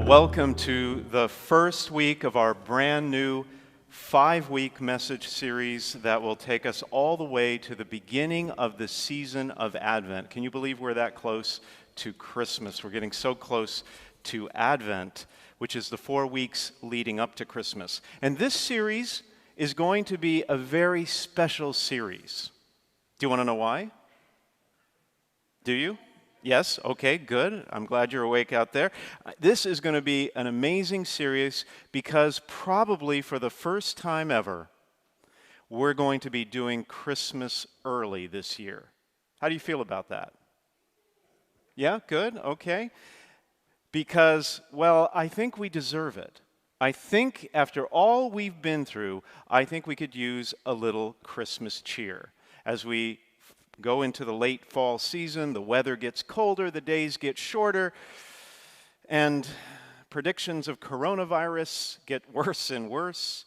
Welcome to the first week of our brand new 5-week message series that will take us all the way to the beginning of the season of Advent. Can you believe we're that close to Christmas? We're getting so close to Advent, which is the 4 weeks leading up to Christmas. And this series is going to be a very special series. Do you want to know why? Do you? Yes? Okay, good. I'm glad you're awake out there. This is going to be an amazing series because probably for the first time ever, we're going to be doing Christmas early this year. How do you feel about that? Yeah, good, okay. Because, well, I think we deserve it. I think after all we've been through, I think we could use a little Christmas cheer. As we go into the late fall season, the weather gets colder, the days get shorter, and predictions of coronavirus get worse and worse.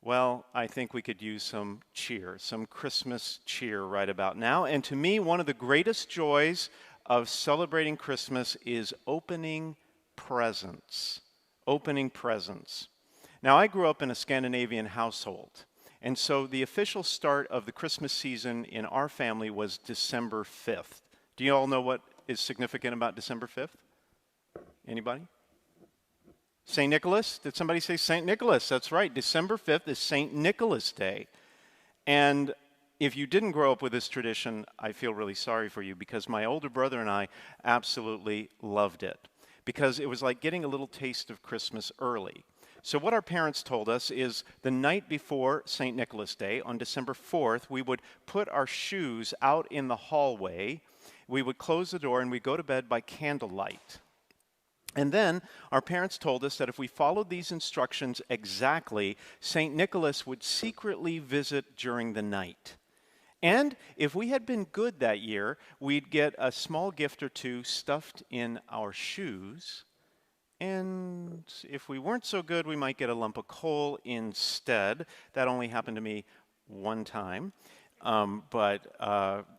Well, I think we could use some cheer, some Christmas cheer right about now. And to me, one of the greatest joys of celebrating Christmas is opening presents. Opening presents. Now, I grew up in a Scandinavian household. And so the official start of the Christmas season in our family was December 5th. Do you all know what is significant about December 5th? Anybody? St. Nicholas? Did somebody say St. Nicholas? That's right. December 5th is St. Nicholas Day. And if you didn't grow up with this tradition, I feel really sorry for you because my older brother and I absolutely loved it because it was like getting a little taste of Christmas early. So what our parents told us is the night before St. Nicholas Day, on December 4th, we would put our shoes out in the hallway, we would close the door, and we'd go to bed by candlelight. And then our parents told us that if we followed these instructions exactly, St. Nicholas would secretly visit during the night. And if we had been good that year, we'd get a small gift or two stuffed in our shoes. And if we weren't so good, we might get a lump of coal instead. That only happened to me one time. But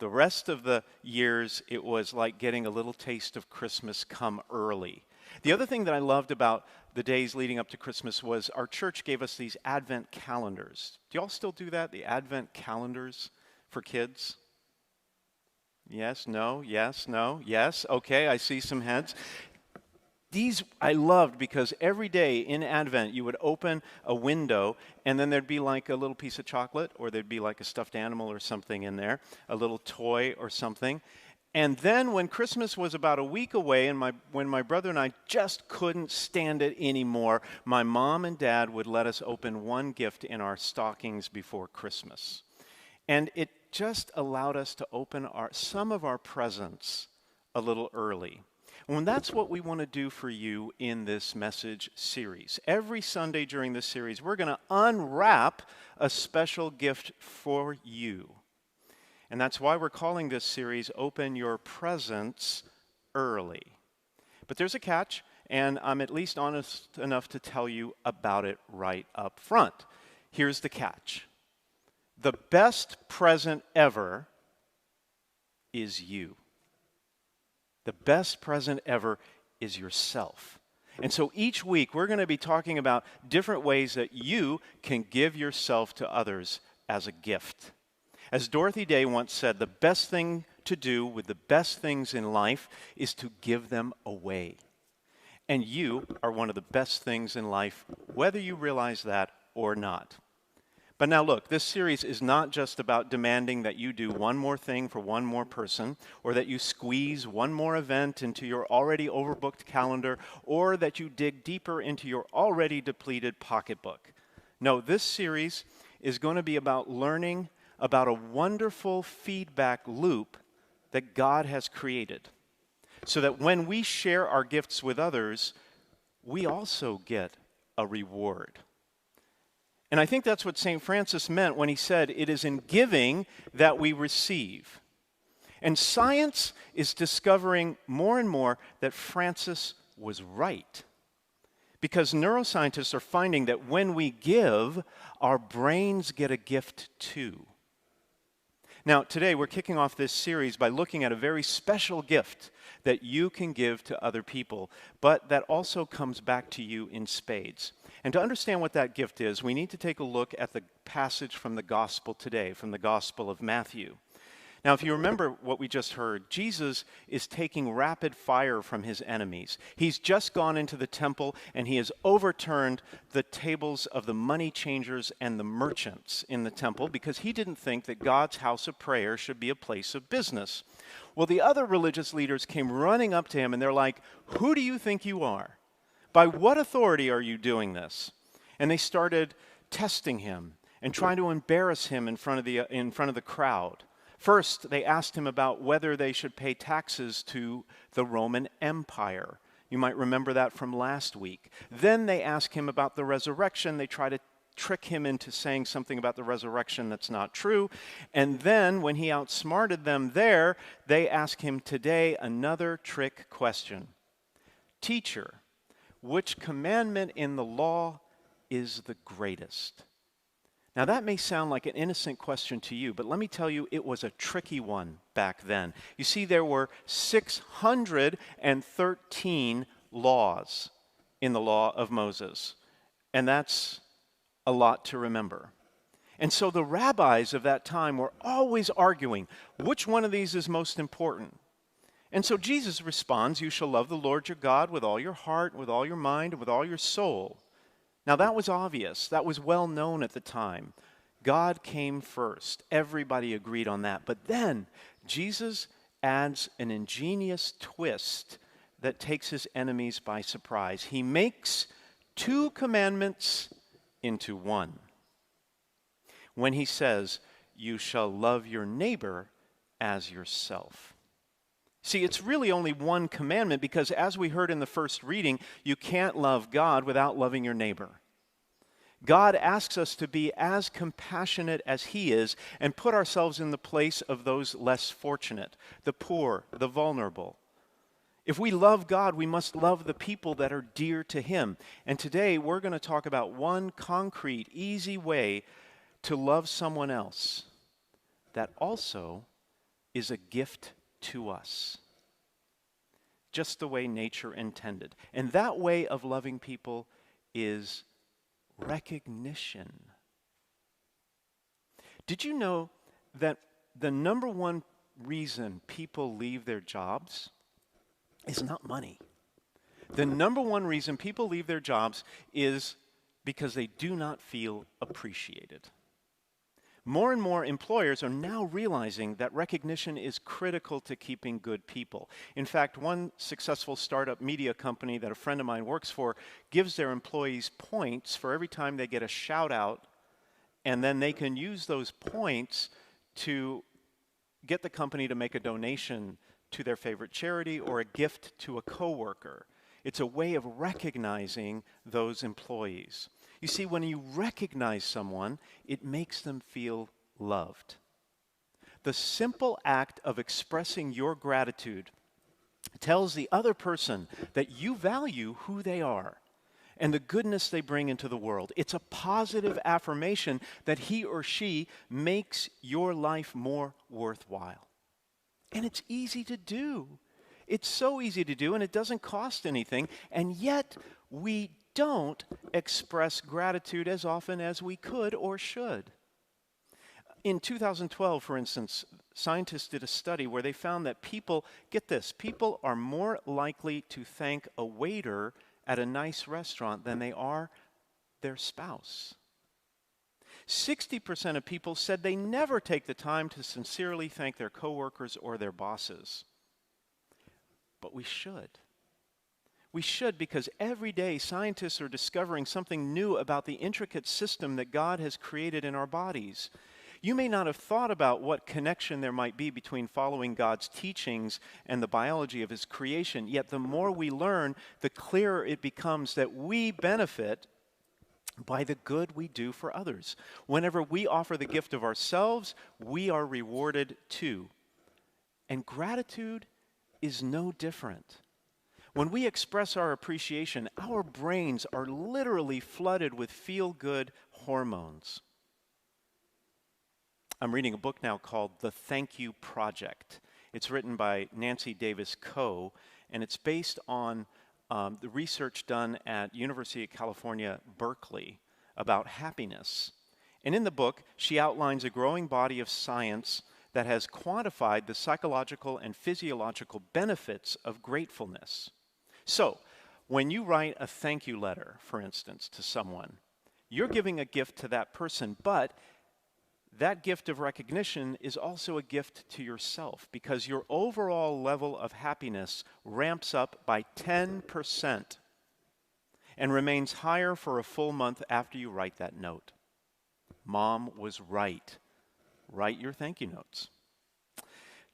the rest of the years, it was like getting a little taste of Christmas come early. The other thing that I loved about the days leading up to Christmas was our church gave us these Advent calendars. Do y'all still do that, the Advent calendars for kids? Yes, no, yes, no, yes. Okay, I see some heads. These I loved because every day in Advent you would open a window and then there'd be like a little piece of chocolate or there'd be like a stuffed animal or something in there, a little toy or something. And then when Christmas was about a week away and when my brother and I just couldn't stand it anymore, my mom and dad would let us open one gift in our stockings before Christmas. And it just allowed us to open some of our presents a little early. Well, that's what we want to do for you in this message series. Every Sunday during this series, we're going to unwrap a special gift for you. And that's why we're calling this series Open Your Presents Early. But there's a catch, and I'm at least honest enough to tell you about it right up front. Here's the catch. The best present ever is you. The best present ever is yourself. And so each week we're going to be talking about different ways that you can give yourself to others as a gift. As Dorothy Day once said, the best thing to do with the best things in life is to give them away. And you are one of the best things in life, whether you realize that or not. But now look, this series is not just about demanding that you do one more thing for one more person, or that you squeeze one more event into your already overbooked calendar, or that you dig deeper into your already depleted pocketbook. No, this series is going to be about learning about a wonderful feedback loop that God has created, so that when we share our gifts with others, we also get a reward. And I think that's what St. Francis meant when he said, it is in giving that we receive. And science is discovering more and more that Francis was right. Because neuroscientists are finding that when we give, our brains get a gift too. Now, today we're kicking off this series by looking at a very special gift that you can give to other people, but that also comes back to you in spades. And to understand what that gift is, we need to take a look at the passage from the gospel today, from the Gospel of Matthew. Now, if you remember what we just heard, Jesus is taking rapid fire from his enemies. He's just gone into the temple and he has overturned the tables of the money changers and the merchants in the temple because he didn't think that God's house of prayer should be a place of business. Well, the other religious leaders came running up to him and they're like, "Who do you think you are? By what authority are you doing this?" And they started testing him and trying to embarrass him in front of the crowd. First, they asked him about whether they should pay taxes to the Roman Empire. You might remember that from last week. Then they asked him about the resurrection. They try to trick him into saying something about the resurrection that's not true. And then, when he outsmarted them there, they asked him today another trick question. "Teacher, which commandment in the law is the greatest?" Now, that may sound like an innocent question to you, but let me tell you, it was a tricky one back then. You see, there were 613 laws in the law of Moses, and that's a lot to remember. And so the rabbis of that time were always arguing, which one of these is most important? And so Jesus responds, "You shall love the Lord your God with all your heart, with all your mind, and with all your soul." Now, that was obvious. That was well known at the time. God came first. Everybody agreed on that. But then Jesus adds an ingenious twist that takes his enemies by surprise. He makes two commandments into one. When he says, "You shall love your neighbor as yourself." See, it's really only one commandment because, as we heard in the first reading, you can't love God without loving your neighbor. God asks us to be as compassionate as he is and put ourselves in the place of those less fortunate, the poor, the vulnerable. If we love God, we must love the people that are dear to him. And today we're going to talk about one concrete, easy way to love someone else that also is a gift to us, just the way nature intended. And that way of loving people is recognition. Did you know that the number one reason people leave their jobs is not money? The number one reason people leave their jobs is because they do not feel appreciated. More and more employers are now realizing that recognition is critical to keeping good people. In fact, one successful startup media company that a friend of mine works for gives their employees points for every time they get a shout out, and then they can use those points to get the company to make a donation to their favorite charity or a gift to a coworker. It's a way of recognizing those employees. You see, when you recognize someone, it makes them feel loved. The simple act of expressing your gratitude tells the other person that you value who they are and the goodness they bring into the world. It's a positive affirmation that he or she makes your life more worthwhile. And it's easy to do. It's so easy to do, and it doesn't cost anything, and yet we don't express gratitude as often as we could or should. In 2012, for instance, scientists did a study where they found that people, get this, people are more likely to thank a waiter at a nice restaurant than they are their spouse. 60% of people said they never take the time to sincerely thank their coworkers or their bosses. But we should. We should, because every day scientists are discovering something new about the intricate system that God has created in our bodies. You may not have thought about what connection there might be between following God's teachings and the biology of his creation, yet the more we learn, the clearer it becomes that we benefit by the good we do for others. Whenever we offer the gift of ourselves, we are rewarded too. And gratitude is no different. When we express our appreciation, our brains are literally flooded with feel-good hormones. I'm reading a book now called The Thank You Project. It's written by Nancy Davis Coe, and it's based on the research done at University of California, Berkeley about happiness. And in the book, she outlines a growing body of science that has quantified the psychological and physiological benefits of gratefulness. So, when you write a thank you letter, for instance, to someone, you're giving a gift to that person, but that gift of recognition is also a gift to yourself because your overall level of happiness ramps up by 10% and remains higher for a full month after you write that note. Mom was right. Write your thank you notes.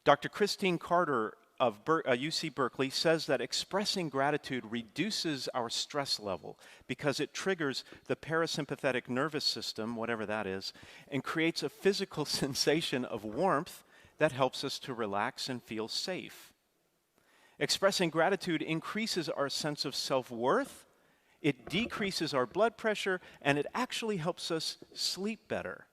Dr. Christine Carter of UC Berkeley says that expressing gratitude reduces our stress level because it triggers the parasympathetic nervous system, whatever that is, and creates a physical sensation of warmth that helps us to relax and feel safe. Expressing gratitude increases our sense of self-worth, it decreases our blood pressure, and it actually helps us sleep better.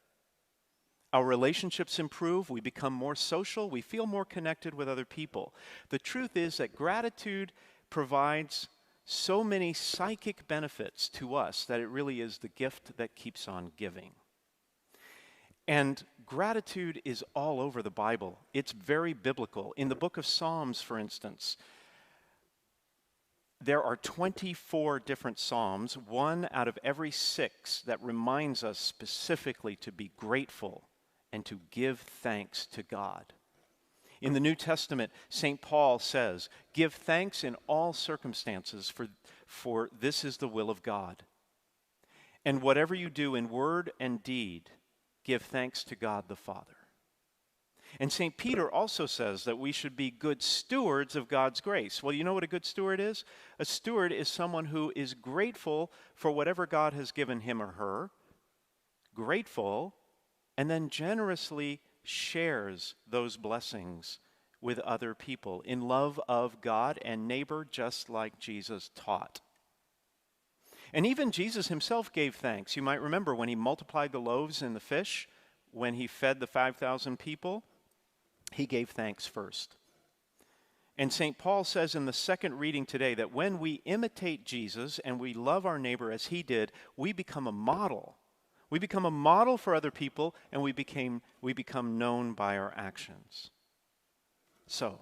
Our relationships improve, we become more social, we feel more connected with other people. The truth is that gratitude provides so many psychic benefits to us that it really is the gift that keeps on giving. And gratitude is all over the Bible. It's very biblical. In the book of Psalms, for instance, there are 24 different psalms, one out of every 6, that reminds us specifically to be grateful and to give thanks to God. In the New Testament, St. Paul says, "Give thanks in all circumstances, for this is the will of God. And whatever you do in word and deed, give thanks to God the Father." And St. Peter also says that we should be good stewards of God's grace. Well, you know what a good steward is? A steward is someone who is grateful for whatever God has given him or her, grateful, and then generously shares those blessings with other people in love of God and neighbor, just like Jesus taught. And even Jesus himself gave thanks. You might remember when he multiplied the loaves and the fish, when he fed the 5,000 people, he gave thanks first. And St. Paul says in the second reading today that when we imitate Jesus and we love our neighbor as he did, we become a model. We become a model for other people, and we become known by our actions. So,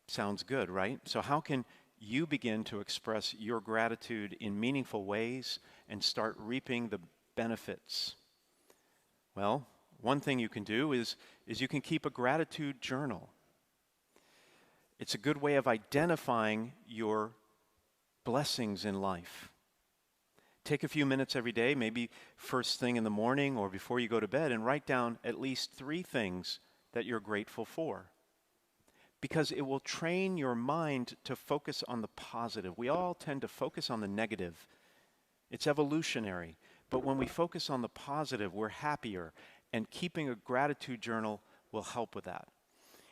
sounds good, right? So how can you begin to express your gratitude in meaningful ways and start reaping the benefits? Well, one thing you can do is you can keep a gratitude journal. It's a good way of identifying your blessings in life. Take a few minutes every day, maybe first thing in the morning or before you go to bed, and write down at least 3 things that you're grateful for. Because it will train your mind to focus on the positive. We all tend to focus on the negative. It's evolutionary. But when we focus on the positive, we're happier. And keeping a gratitude journal will help with that.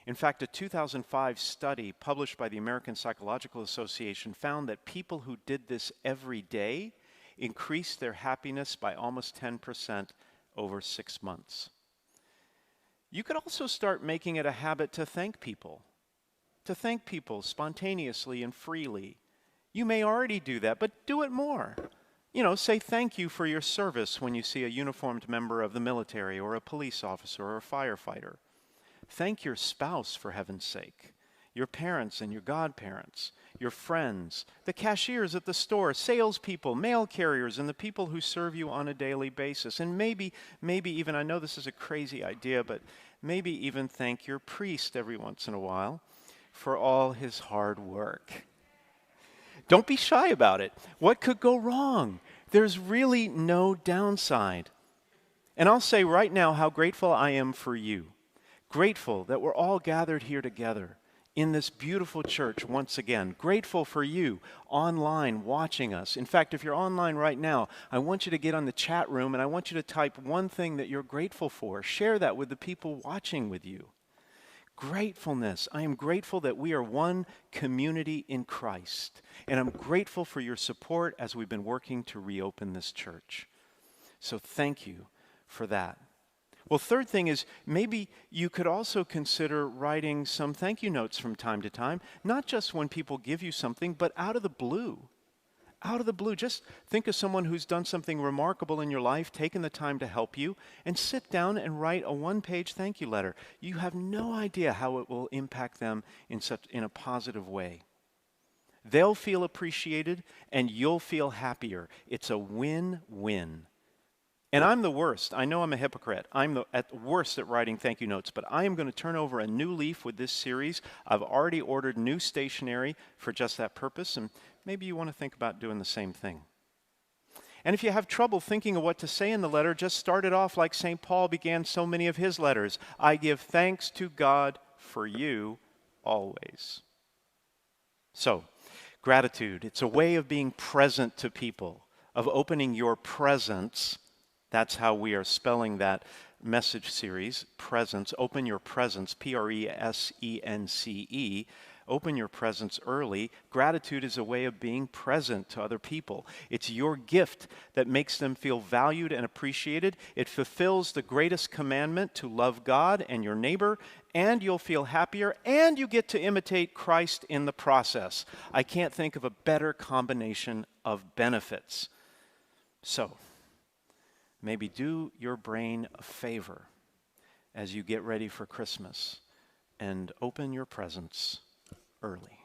In fact, a 2005 study published by the American Psychological Association found that people who did this every day increased their happiness by almost 10% over 6 months. You could also start making it a habit to thank people spontaneously and freely. You may already do that, but do it more. Say thank you for your service when you see a uniformed member of the military or a police officer or a firefighter. Thank your spouse, for heaven's sake, your parents and your godparents, your friends, the cashiers at the store, salespeople, mail carriers, and the people who serve you on a daily basis. And maybe even, I know this is a crazy idea, but maybe even thank your priest every once in a while for all his hard work. Don't be shy about it. What could go wrong? There's really no downside. And I'll say right now how grateful I am for you. Grateful that we're all gathered here together in this beautiful church once again. Grateful for you online watching us. In fact, if you're online right now, I want you to get on the chat room and I want you to type one thing that you're grateful for. Share that with the people watching with you. Gratefulness. I am grateful that we are one community in Christ. And I'm grateful for your support as we've been working to reopen this church. So thank you for that. Well, third thing is maybe you could also consider writing some thank you notes from time to time, not just when people give you something, but out of the blue. Out of the blue, just think of someone who's done something remarkable in your life, taken the time to help you, and sit down and write a one-page thank you letter. You have no idea how it will impact them in a positive way. They'll feel appreciated, and you'll feel happier. It's a win-win. And I'm the worst. I know I'm a hypocrite. I'm at the worst at writing thank you notes, but I am going to turn over a new leaf with this series. I've already ordered new stationery for just that purpose, and maybe you want to think about doing the same thing. And if you have trouble thinking of what to say in the letter, just start it off like St. Paul began so many of his letters. I give thanks to God for you always. So, gratitude, it's a way of being present to people, of opening your presence. That's how we are spelling that message series, presence. Open your presence, Presence. Open your presence early. Gratitude is a way of being present to other people. It's your gift that makes them feel valued and appreciated. It fulfills the greatest commandment to love God and your neighbor, and you'll feel happier, and you get to imitate Christ in the process. I can't think of a better combination of benefits. So, maybe do your brain a favor as you get ready for Christmas and open your presents early.